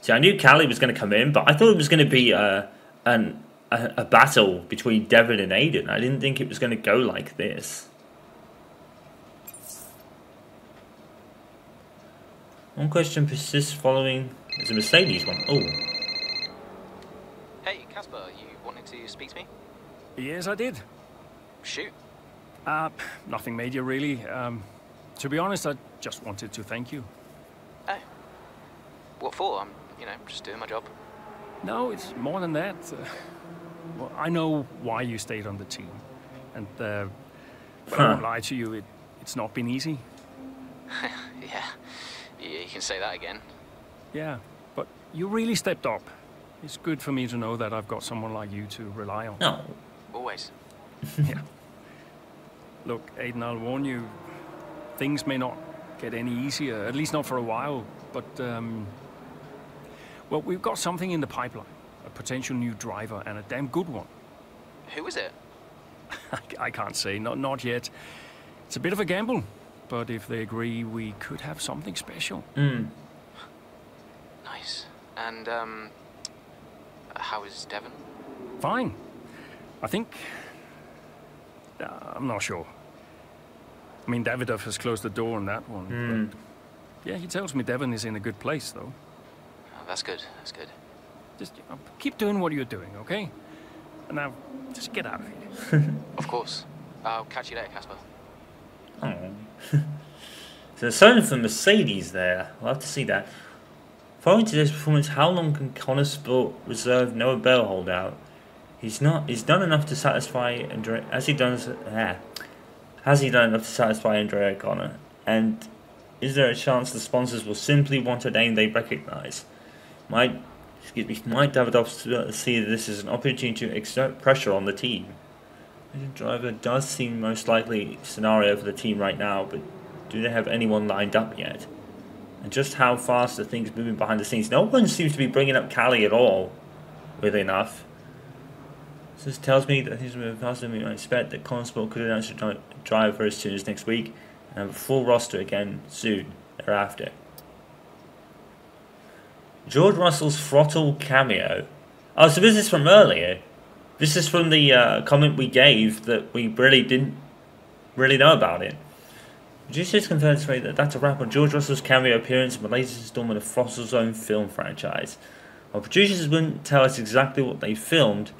See, I knew Callie was going to come in, but I thought it was going to be a battle between Devon and Aiden. I didn't think it was going to go like this. One question persists following. There's a Mercedes one. Oh. Hey, Casper, you wanted to speak to me? Yes, I did. Shoot. Nothing major, really. To be honest, I just wanted to thank you. Oh. What for? I'm, just doing my job. No, it's more than that. Well, I know why you stayed on the team. And, but I won't lie to you, it's not been easy. Yeah, you can say that again. Yeah, but you really stepped up. It's good for me to know that I've got someone like you to rely on. No. Always. Yeah. Look, Aiden, I'll warn you, things may not get any easier, at least not for a while, but, well, we've got something in the pipeline. A potential new driver, and a damn good one. Who is it? I can't say, not yet. It's a bit of a gamble, but if they agree, we could have something special. Nice. And, how is Devon? Fine. I think... I'm not sure. I mean, Davidoff has closed the door on that one, but... Yeah, he tells me Devon is in a good place, though. Oh, that's good, that's good. Just keep doing what you're doing, okay? And now, just get out of here. Of course. I'll catch you later, Casper. Oh. So there's something for Mercedes there. I'll have to see that. Following today's performance, how long can Connor Sport reserve Noah Bell hold out? He's done enough to satisfy Andrea. Has he done enough to satisfy Andrea Connor? And is there a chance the sponsors will simply want a name they recognise? Might Davidoff see this as an opportunity to exert pressure on the team? The driver does seem most likely scenario for the team right now, but do they have anyone lined up yet? And just how fast are things moving behind the scenes? No one seems to be bringing up Callie at all, weirdly enough. So this tells me that things are moving faster than we might expect, that Consport could announce a driver as soon as next week, and have a full roster again soon thereafter. George Russell's throttle cameo. Oh, so this is from earlier. This is from the comment we gave that we really didn't know about it. Producers confirmed that that's a wrap on George Russell's cameo appearance in the latest installment of Fossil Zone film franchise. While producers wouldn't tell us exactly what they filmed,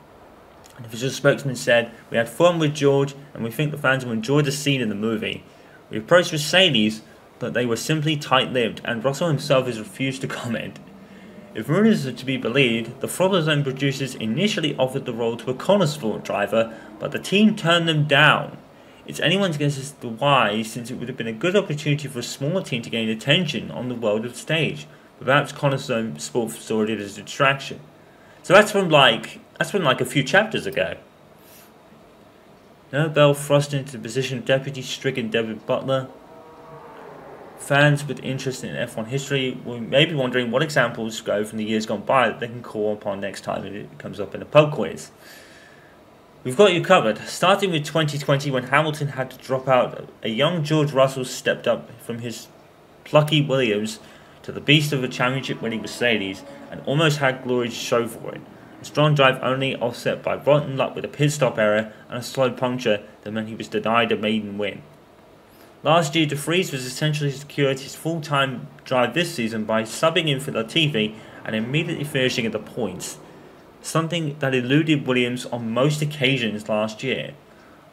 an official spokesman said, "We had fun with George and we think the fans will enjoy the scene in the movie. We approached Mercedes, but they were simply tight-lipped, and Russell himself has refused to comment." If rumors are to be believed, the Fossil Zone producers initially offered the role to a Connor Sport driver, but the team turned them down. It's anyone's guess as to why, since it would have been a good opportunity for a smaller team to gain attention on the world of stage, but perhaps Connor Sport saw it as a distraction. So that's from like a few chapters ago. Noah Bell thrust into the position of deputy stricken David Butler. Fans with interest in F1 history may be wondering what examples go from the years gone by that they can call upon next time it comes up in a pub quiz. We've got you covered, starting with 2020 when Hamilton had to drop out. A young George Russell stepped up from his plucky Williams to the beast of a championship-winning Mercedes and almost had glory to show for it. A strong drive only offset by rotten luck with a pit stop error and a slow puncture that meant he was denied a maiden win. Last year, De Vries was essentially secured his full-time drive this season by subbing in for Latifi and immediately finishing at the points, something that eluded Williams on most occasions last year.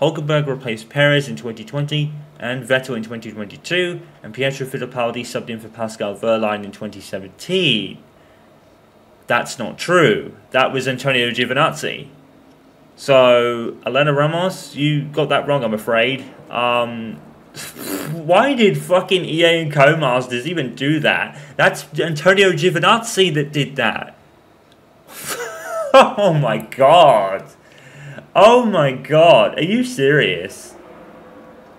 Hulkenberg replaced Perez in 2020 and Vettel in 2022, and Pietro Fittipaldi subbed in for Pascal Wehrlein in 2017. That's not true. That was Antonio Giovinazzi. So, Elena Ramos, you got that wrong, I'm afraid. Why did fucking EA and Codemasters even do that? That's Antonio Giovinazzi that did that. Oh my god. Oh my god. Are you serious?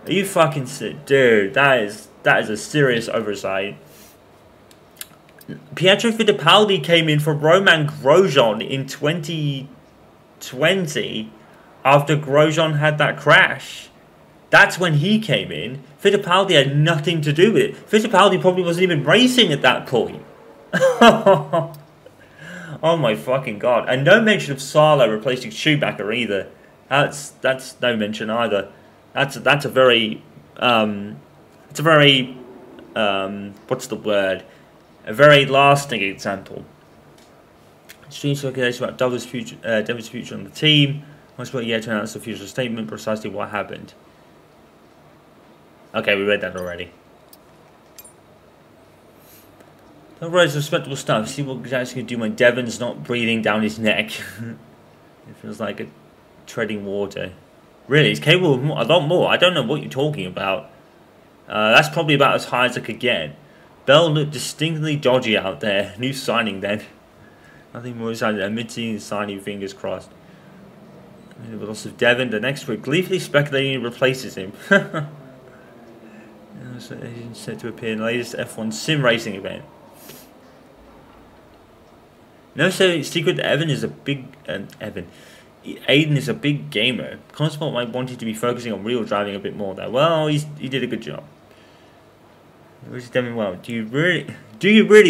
Are you fucking sick? Dude, that is a serious oversight. Pietro Fittipaldi came in for Romain Grosjean in 2020 after Grosjean had that crash. That's when he came in. Fittipaldi had nothing to do with it. Fittipaldi probably wasn't even racing at that point. Oh my fucking god! And no mention of Salo replacing Schumacher either. That's no mention either. That's a very it's a very what's the word? A very lasting example. Extreme speculation about Devin's future on the team. Once but yet to announce the future statement, precisely what happened. Okay, we read that already. Overall, it's respectable stuff. See what Jack's gonna do when Devin's not breathing down his neck. It feels like a treading water. Really, he's capable of a lot more. I don't know what you're talking about. That's probably about as high as I could get. Bell looked distinctly dodgy out there. New signing then. Nothing more exciting than admitting signing, fingers crossed. The loss of Devon, the next week, gleefully speculating he replaces him. He's set to appear in the latest F1 sim racing event. No secret that Aiden is a big gamer. Consport might want him to be focusing on real driving a bit more though. Well, he did a good job. He wishes Devon well. Do you really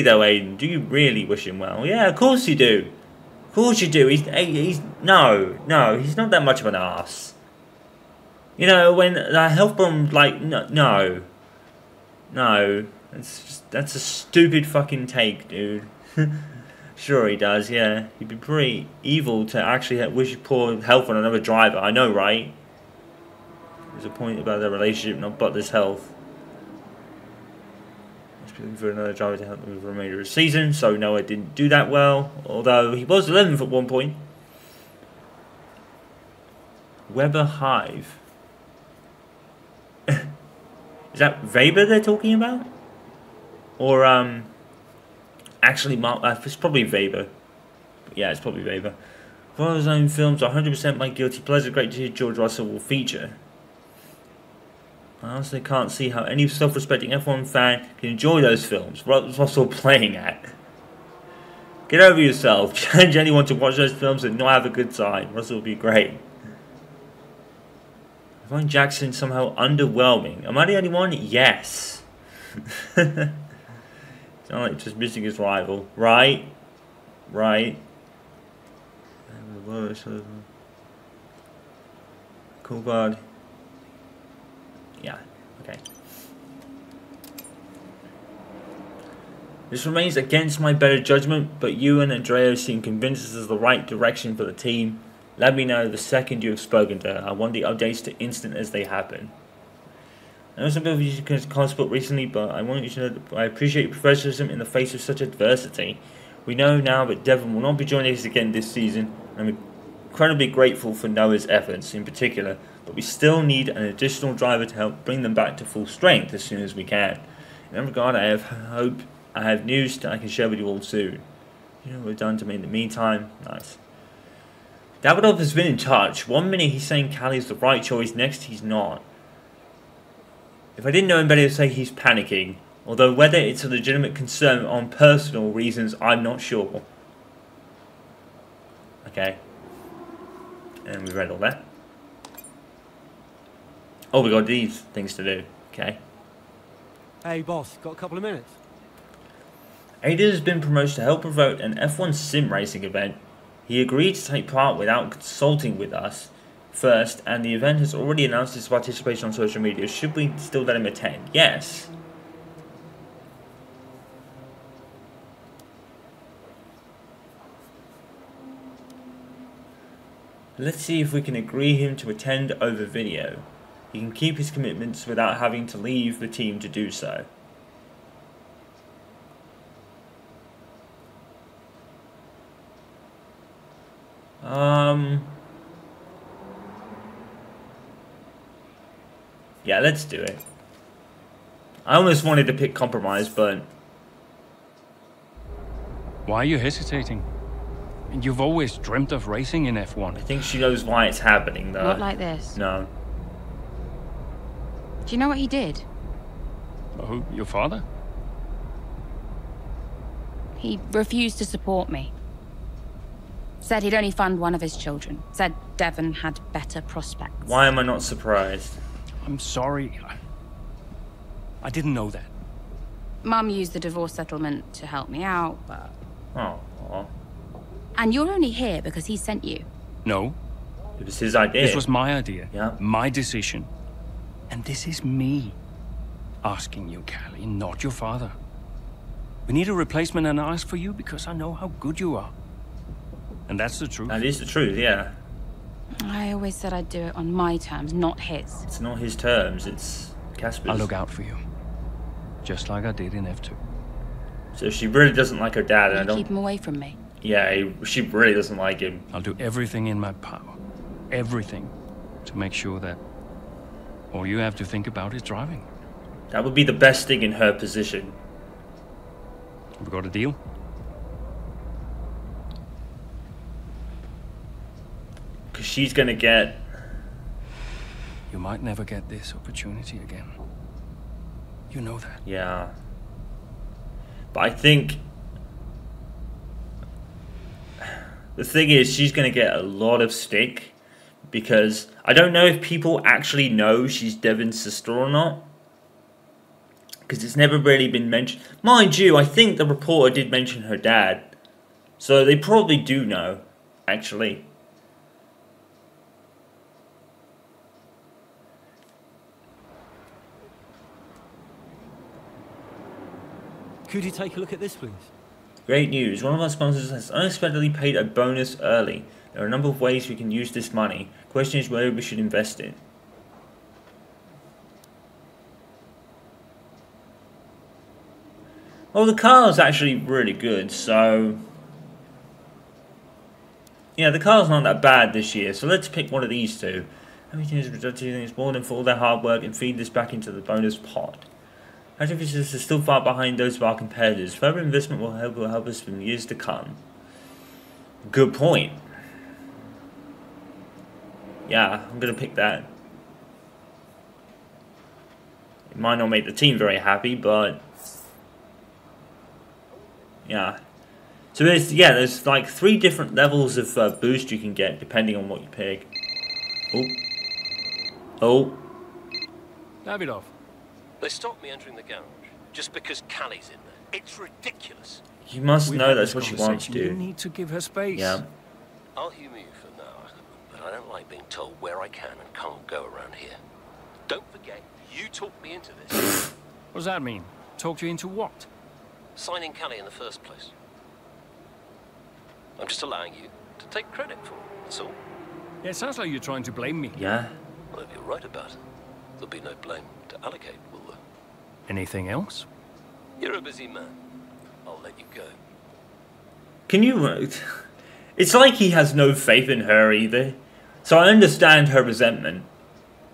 though, Aiden? Do you really wish him well? Yeah, of course you do. Of course you do. He's no, he's not that much of an ass. You know, when the health bomb, like, no. That's a stupid fucking take, dude. Sure he does, yeah. He'd be pretty evil to actually wish poor health on another driver. I know, right? There's a point about their relationship, not Butler's health. He's looking for another driver to help them with the remainder of the season, so Noah didn't do that well. Although he was 11th at one point. Weber Hive. Is that Weber they're talking about? Or, actually, it's probably Weber. Yeah, it's probably Weber. For his own films, 100% my guilty pleasure. Great to hear George Russell will feature. I honestly can't see how any self-respecting F1 fan can enjoy those films. What's Russell playing at? Get over yourself. Challenge anyone to watch those films and not have a good time. Russell will be great. I find Jackson somehow underwhelming. Am I the only one? Yes. It's not like just missing his rival. Right. Cool guard. Yeah, okay. This remains against my better judgment, but you and Andrea seem convinced this is the right direction for the team. Let me know the second you have spoken to her. I want the updates to instant as they happen. I know some people you can't spot recently, but I want you to know that I appreciate your professionalism in the face of such adversity. We know now that Devon will not be joining us again this season. I'm incredibly grateful for Noah's efforts in particular, but we still need an additional driver to help bring them back to full strength as soon as we can. In that regard, I have news that I can share with you all soon. You know what we've done to me in the meantime? Nice. Davidoff has been in touch. 1 minute he's saying Callie is the right choice, next he's not. If I didn't know him better, I'd say he's panicking. Although whether it's a legitimate concern on personal reasons, I'm not sure. Okay. And we've read all that. Oh, we got these things to do. Okay. Hey boss, got a couple of minutes? Aiden has been promoted to help promote an F1 sim racing event. He agreed to take part without consulting with us first, and the event has already announced his participation on social media. Should we still let him attend? Yes. Let's see if we can agree him to attend over video. He can keep his commitments without having to leave the team to do so. Yeah, let's do it. I almost wanted to pick compromise, but... Why are you hesitating? You've always dreamt of racing in F1. I think she knows why it's happening, though. Not like this. No. Do you know what he did? Oh, your father? He refused to support me. Said he'd only fund one of his children. Said Devon had better prospects. Why am I not surprised? I'm sorry. I didn't know that. Mum used the divorce settlement to help me out, but... Oh. And you're only here because he sent you. No, It was his idea. this was my idea. Yeah. My decision. And this is me asking you, Callie, not your father. We need a replacement and I ask for you because I know how good you are. And that's the truth. That is the truth, yeah. I always said I'd do it on my terms, not his. It's not his terms, it's Casper's. I'll look out for you. Just like I did in F2. So she really doesn't like her dad, and I You don't... keep him away from me. Yeah, she really doesn't like him. I'll do everything in my power. Everything. To make sure that all you have to think about is driving. That would be the best thing in her position. We got a deal? Because she's going to get... You might never get this opportunity again. You know that. Yeah. But I think... The thing is, she's going to get a lot of stick. Because I don't know if people actually know she's Devon's sister or not. Because it's never really been mentioned. Mind you, I think the reporter did mention her dad. So they probably do know, actually. Could you take a look at this, please? Great news. One of our sponsors has unexpectedly paid a bonus early. There are a number of ways we can use this money. The question is where we should invest it. Well, the car is actually really good, so... Yeah, the car's not that bad this year, so let's pick one of these two. How many times do things more than for all their hard work and feed this back into the bonus pot? Activities are still far behind those of our competitors. Further investment will help us in years to come. Good point. Yeah, I'm going to pick that. It might not make the team very happy, but... Yeah. So there's like 3 different levels of boost you can get depending on what you pick. Oh. Davidoff. They stopped me entering the garage just because Callie's in there. It's ridiculous. You must We've know had that's this what she wants to conversation. do. You need to give her space. Yeah. I'll humour you for now, but I don't like being told where I can and can't go around here. Don't forget, you talked me into this. What does that mean? Talked you into what? Signing Callie in the first place. I'm just allowing you to take credit for it, that's all. Yeah, it sounds like you're trying to blame me. Yeah. Well, if you're right about it, there'll be no blame to allocate, will there? Anything else? You're a busy man. I'll let you go. Can you... It's like he has no faith in her either. So I understand her resentment.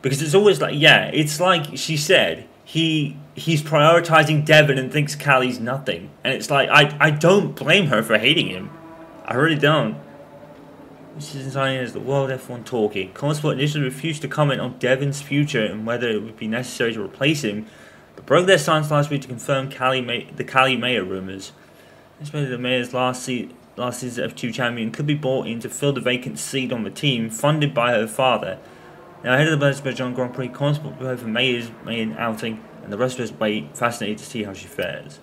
Because it's always like, yeah, it's like she said, he's prioritizing Devon and thinks Callie's nothing. And it's like, I don't blame her for hating him. I really don't. This is signing as the World F1 talking. Consport initially refused to comment on Devon's future and whether it would be necessary to replace him, but broke their silence last week to confirm the Callie Mayer rumours. Estimated the Mayer's last season F2 champion could be brought in to fill the vacant seat on the team, funded by her father. Now ahead of the Azerbaijan Grand Prix, Consport will prepare for Mayer's main outing, and the rest of us wait, fascinated to see how she fares.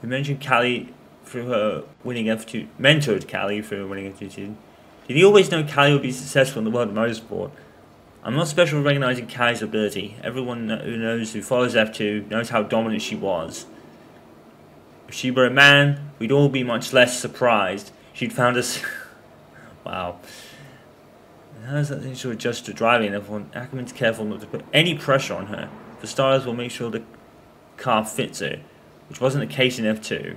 We mentioned Callie through her winning F2, mentored Callie through her winning F2 season. Did he always know Callie would be successful in the world of motorsport? I'm not special for recognising Callie's ability. Everyone who follows F2 knows how dominant she was. If she were a man, we'd all be much less surprised. She'd found us... Wow. How does that think she'll adjust to driving? Everyone, Ackerman's careful not to put any pressure on her. For starters, we'll make sure the car fits her, which wasn't the case in F2.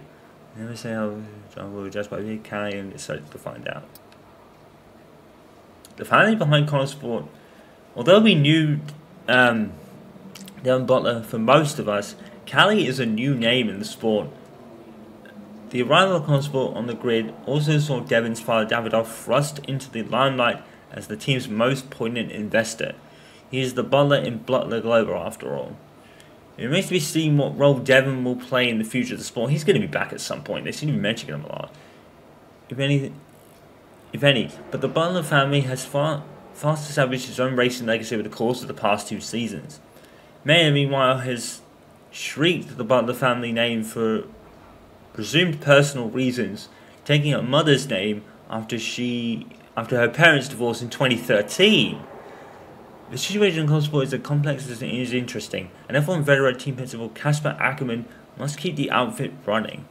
Never say how John will adjust, but we Callie and decided to find out. The family behind Connor Sport, although we knew Devon Butler for most of us, Callie is a new name in the sport. The arrival of Connor Sport on the grid also saw Devon's father Davidoff thrust into the limelight as the team's most poignant investor. He is the butler in Butler Global after all. It remains to be seen what role Devon will play in the future of the sport. He's going to be back at some point. They seem to be mentioning him a lot. If any. But the Butler family has fast established its own racing legacy over the course of the past 2 seasons. Mayer, meanwhile, has shrieked the Butler family name for presumed personal reasons, taking her mother's name after her parents divorced in 2013. The situation in Constable is as complex as it is interesting, and F1 veteran team principal Casper Ackerman must keep the outfit running.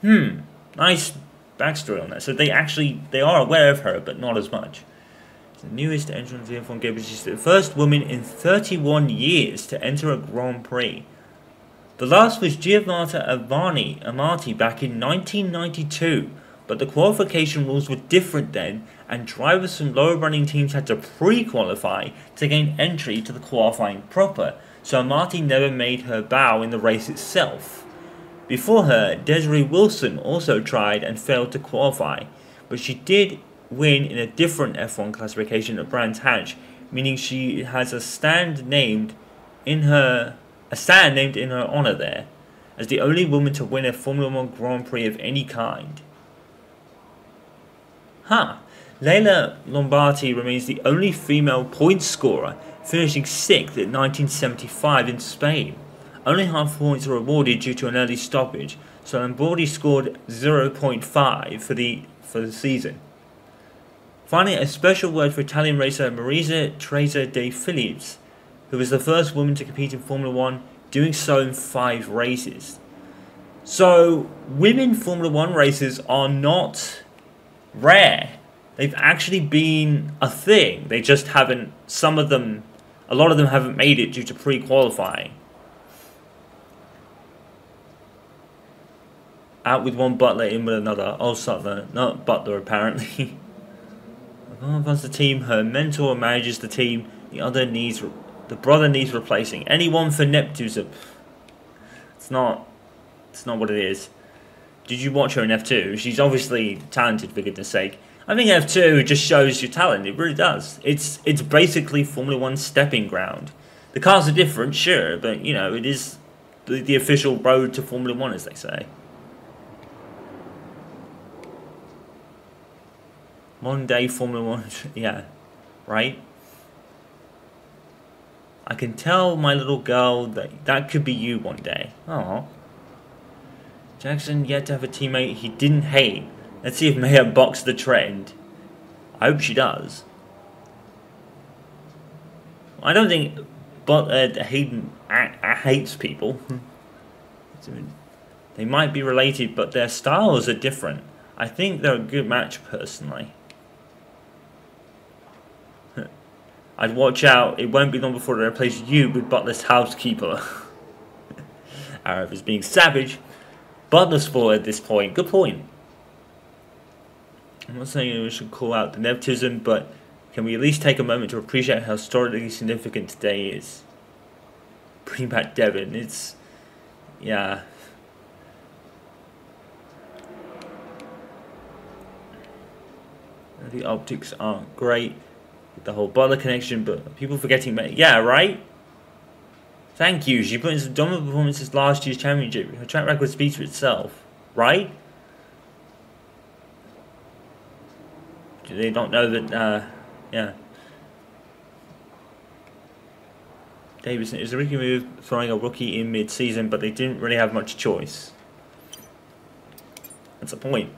Nice backstory on that. So they are aware of her, but not as much. The newest entrant to the F1 game, she's the first woman in 31 years to enter a Grand Prix. The last was Giovanna Amati back in 1992, but the qualification rules were different then, and drivers from lower running teams had to pre-qualify to gain entry to the qualifying proper, so Amati never made her bow in the race itself. Before her, Desiree Wilson also tried and failed to qualify, but she did win in a different F1 classification at Brands Hatch, meaning she has a stand named in her honour there, as the only woman to win a Formula 1 Grand Prix of any kind. Leila Lombardi remains the only female point scorer, finishing 6th at 1975 in Spain. Only half points are awarded due to an early stoppage, so Lombardi scored 0.5 for the season. Finally, a special word for Italian racer Marisa Trezza de Phillips, who was the first woman to compete in Formula 1, doing so in 5 races. So, women Formula 1 racers are not rare. They've actually been a thing. They just haven't, a lot of them haven't made it due to pre-qualifying. Out with one Butler, in with another. Oh, Sutler, not Butler apparently. One runs the team, her mentor manages the team, the brother needs replacing. Anyone for nepotism? It's not what it is. Did you watch her in F2? She's obviously talented, for goodness sake. I think F2 just shows your talent, it really does. It's basically Formula 1 stepping ground. The cars are different, sure, but you know, it is the official road to Formula 1, as they say. Modern day Formula 1, yeah, right? I can tell my little girl that could be you one day. Aww. Jackson yet to have a teammate he didn't hate. Let's see if Maya bucks the trend. I hope she does. I don't think Hayden hates people. They might be related, but their styles are different. I think they're a good match, personally. I'd watch out. It won't be long before they replace you with Butler's housekeeper. Arab is being savage. Butler's fault at this point. Good point. I'm not saying we should call out the nepotism, but can we at least take a moment to appreciate how historically significant today is? Bring back Devon. It's... yeah. The optics aren't great with the whole Butler connection, but people forgetting... yeah, right? Thank you. She put in some dominant performances last year's championship. Her track record speaks for itself. Right? Do they not know that, yeah. Davidson, it was a rookie move throwing a rookie in mid-season, but they didn't really have much choice. That's the point.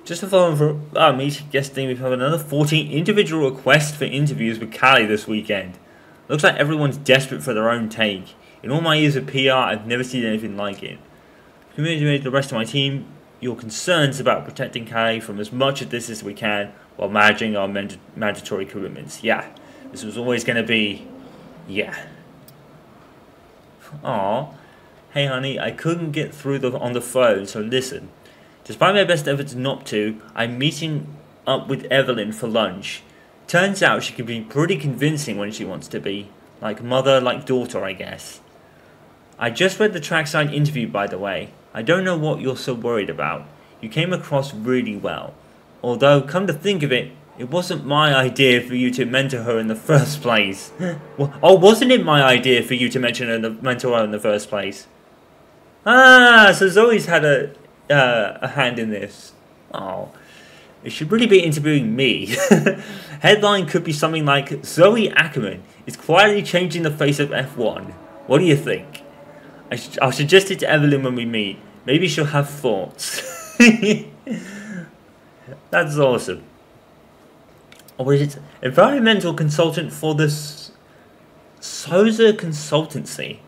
Just to follow for our meeting yesterday, we've had another 14 individual requests for interviews with Callie this weekend. Looks like everyone's desperate for their own take. In all my years of PR, I've never seen anything like it. Communicating the rest of my team your concerns about protecting Callie from as much of this as we can while managing our mandatory commitments. Yeah, this was always going to be... yeah. Aww. Hey honey, I couldn't get through on the phone, so listen. Despite my best efforts not to, I'm meeting up with Evelyn for lunch. Turns out she can be pretty convincing when she wants to be. Like mother, like daughter, I guess. I just read the trackside interview, by the way. I don't know what you're so worried about. You came across really well. Although, come to think of it, it wasn't my idea for you to mentor her in the first place. Oh, wasn't it my idea for you to mentor her in the first place? Ah, so Zoe's had a hand in this. Oh, it should really be interviewing me. Headline could be something like, Zoe Ackerman is quietly changing the face of F1. What do you think? I'll suggest it to Evelyn when we meet. Maybe she'll have thoughts. That's awesome. Or is it environmental consultant for the Sosa Consultancy?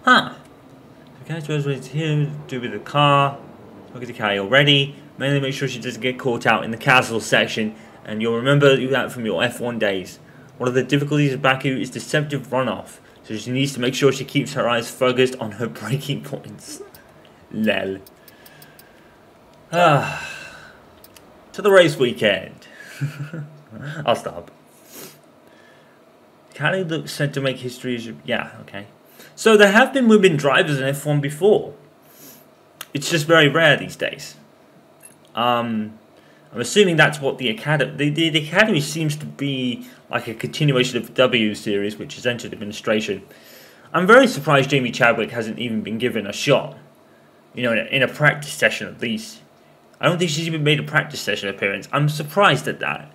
Huh. Okay, so what's here? Do with the car. Look at the Callie already. Mainly make sure she doesn't get caught out in the castle section. And you'll remember that from your F1 days. One of the difficulties of Baku is deceptive runoff. So she needs to make sure she keeps her eyes focused on her braking points. Lel. To the race weekend. I'll stop. Callie looks set to make history as... Yeah, okay. So there have been women drivers in F1 before. It's just very rare these days. I'm assuming that's what the Academy... The Academy seems to be like a continuation of the W series, which has entered administration. I'm very surprised Jamie Chadwick hasn't even been given a shot. You know, in a practice session at least. I don't think she's even made a practice session appearance. I'm surprised at that.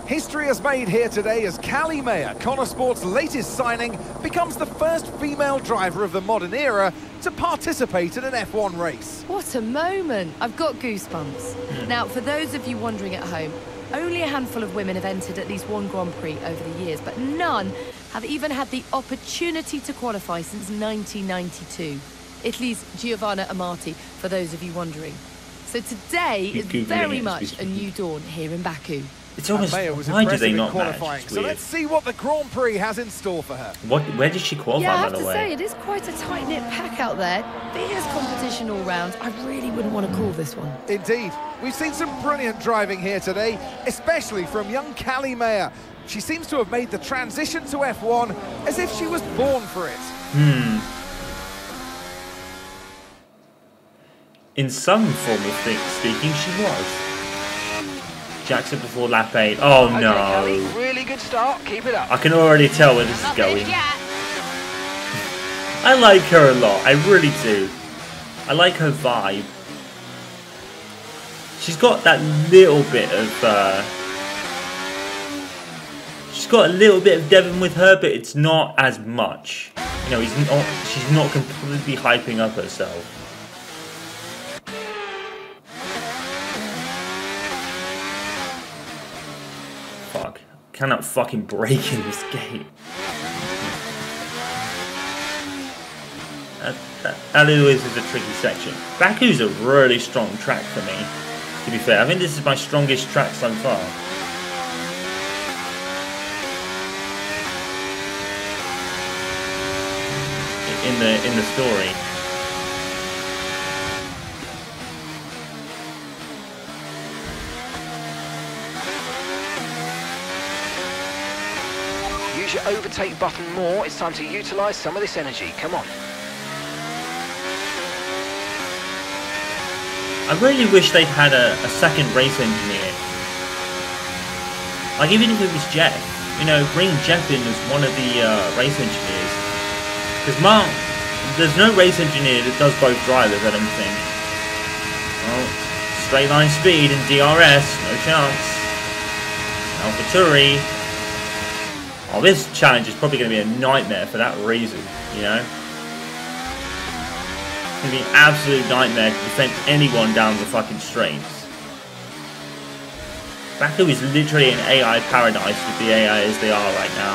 History is made here today as Callie Mayer, Connor Sport's latest signing, becomes the first female driver of the modern era to participate in an F1 race. What a moment! I've got goosebumps. Now, for those of you wondering at home, only a handful of women have entered at least one Grand Prix over the years, but none have even had the opportunity to qualify since 1992. Italy's Giovanna Amati, for those of you wondering. So today is very much a new dawn here in Baku. It's almost, why do they not manage? So let's see what the Grand Prix has in store for her. Where did she qualify, yeah, I by have the to way? say, it is quite a tight-knit pack out there. Fierce competition all round. I really wouldn't want to call this one. Indeed. We've seen some brilliant driving here today, especially from young Callie Mayer. She seems to have made the transition to F1 as if she was born for it. In some form of speaking, she was. Jackson before lap 8. Oh no. Okay, Callie, really good start. Keep it up. I can already tell where this is going. I like her a lot. I really do. I like her vibe. She's got that little bit of... she's got a little bit of Devon with her, but it's not as much. You know, she's not completely hyping up herself. Fuck. Cannot fucking break in this game. That always is a tricky section. Baku's a really strong track for me, to be fair. I think this is my strongest track so far. In the story. Use your overtake button more. It's time to utilise some of this energy. Come on. I really wish they'd had a second race engineer. Like, even if it was Jeff. You know, bring Jeff in as one of the race engineers. Because Mark, there's no race engineer that does both drivers, I don't think. Well, straight line speed and DRS, no chance. AlphaTauri. Oh, this challenge is probably going to be a nightmare for that reason, you know? It's going to be an absolute nightmare to defend anyone down the fucking straights. Baku is literally an AI paradise with the AI as they are right now.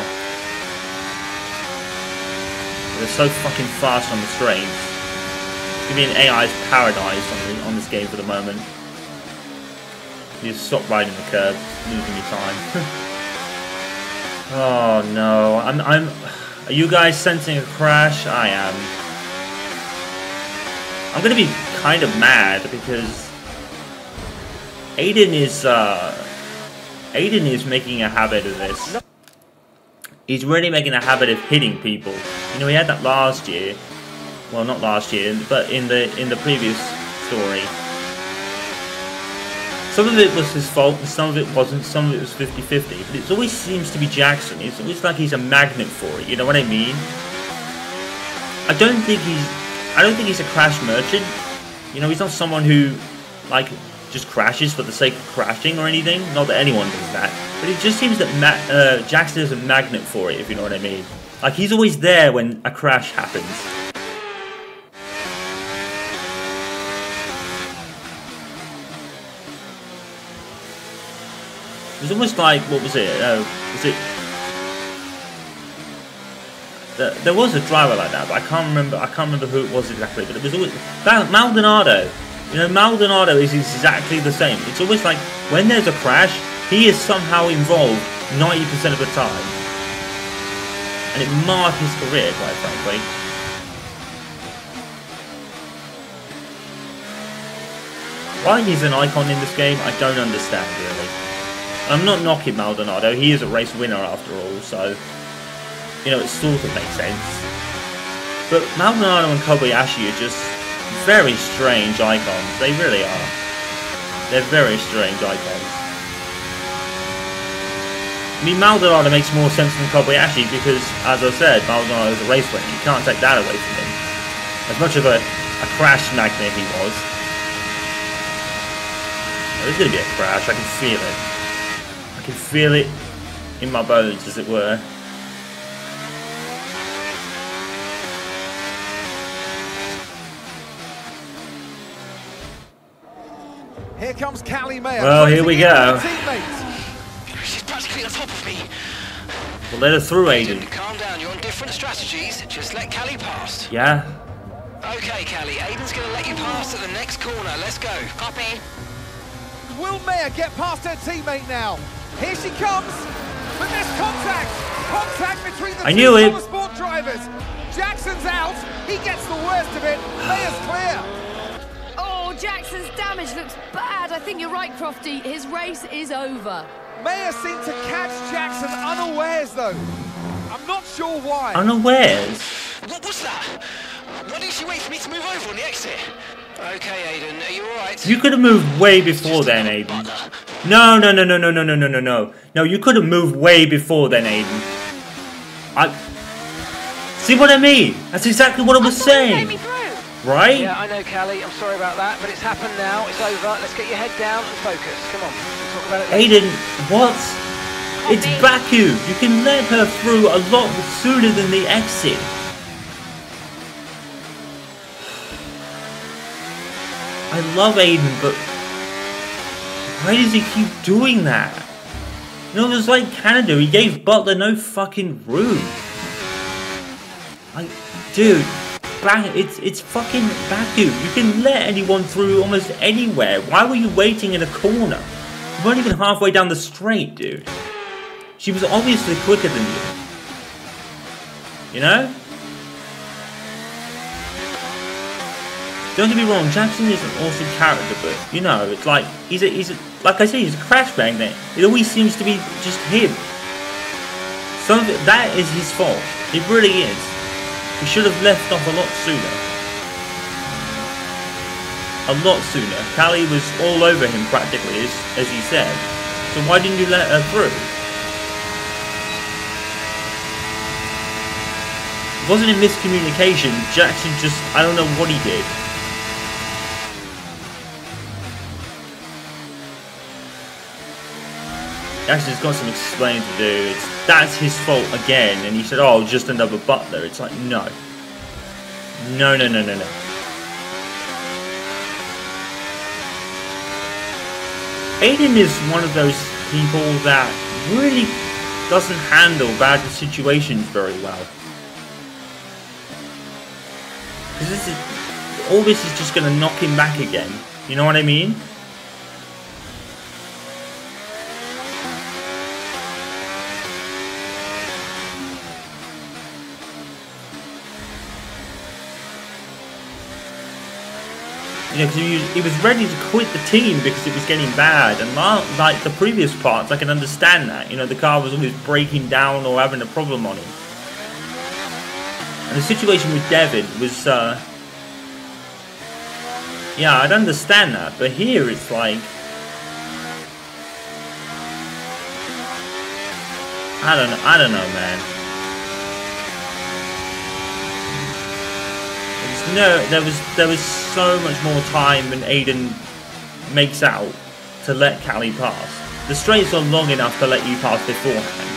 They're so fucking fast on the straights. It's going to be an AI's paradise on this game for the moment. You just stop riding the curb, losing your time. Oh no, are you guys sensing a crash? I am. I'm gonna be kind of mad because Aiden is making a habit of this. He's really making a habit of hitting people. You know, he had that last year. Well, not last year, but in the previous story. Some of it was his fault, and some of it wasn't. Some of it was 50-50. But it always seems to be Jackson. It's always like he's a magnet for it. You know what I mean? I don't think he's a crash merchant. You know, he's not someone who, like, just crashes for the sake of crashing or anything. Not that anyone does that. But it just seems that Jackson is a magnet for it, if you know what I mean. Like, he's always there when a crash happens. It was almost like, what was it? Was it? There was a driver like that, but I can't remember who it was exactly. But it was always Maldonado. You know, Maldonado is exactly the same. It's always like when there's a crash, he is somehow involved 90% of the time, and it marred his career, quite frankly. Why he's an icon in this game, I don't understand really. I'm not knocking Maldonado, he is a race winner after all, so, you know, it sort of makes sense. But Maldonado and Kobayashi are just very strange icons, they really are. They're very strange icons. I mean, Maldonado makes more sense than Kobayashi because, as I said, Maldonado is a race winner, you can't take that away from him. As much of a crash magnet he was. Oh, there's going to be a crash, I can feel it. I can feel it in my bones, as it were. Here comes Callie Mayer. Well, here we go. She's practically on top of me. We'll let her through, Aiden. Calm down, you're on different strategies. Just let Callie pass. Yeah? Okay, Callie, Aiden's going to let you pass at the next corner. Let's go. Copy. Will Mayer get past her teammate now? Here she comes. But there's contact. Contact between the two motorsport drivers. Jackson's out. He gets the worst of it. Mayer's clear. Oh, Jackson's damage looks bad. I think you're right, Crofty. His race is over. Mayer seemed to catch Jackson unawares, though. I'm not sure why. Unawares? What was that? Why didn't she wait for me to move over on the exit? Okay, Aiden, are you alright? You could have moved way before then, Aiden. No. No, you could have moved way before then, Aiden. See what I mean? That's exactly what I was saying. Right? Yeah, I know, Callie. I'm sorry about that, but it's happened now. It's over. Let's get your head down and focus. Come on. We'll talk about it later. Aiden, what? It's Baku. You can let her through a lot sooner than the exit. I love Aiden, but why does he keep doing that? You know, it was like Canada. He gave Butler no fucking room. Dude, it's fucking Baku. You can let anyone through almost anywhere. Why were you waiting in a corner? You weren't even halfway down the straight, dude. She was obviously quicker than you. You know? Don't get me wrong, Jackson is an awesome character, but you know, it's like he's a like I say, he's a crash magnet. It always seems to be just him. Some of it, that is his fault. It really is. He should have left off a lot sooner. A lot sooner. Callie was all over him practically, as he said. So why didn't you let her through? It wasn't a miscommunication. Jackson just, I don't know what he did. Jackson's got some explaining to do. That's his fault again. And he said, oh, just another Butler. It's like, no. No. Aiden is one of those people that really doesn't handle bad situations very well. Because all this is just going to knock him back again. You know what I mean? You know, because he was ready to quit the team because it was getting bad. And like the previous parts, I can understand that. You know, the car was always breaking down or having a problem on it. And the situation with Devin was, yeah, I'd understand that. But here it's like, I don't know, man. No, there was so much more time than Aiden makes out to let Callie pass. The straights are long enough to let you pass beforehand.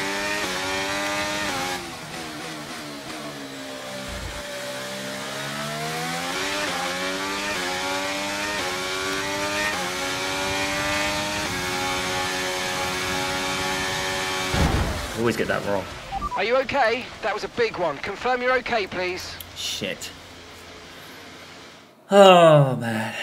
I always get that wrong. Are you okay? That was a big one. Confirm you're okay, please. Shit. Oh, man.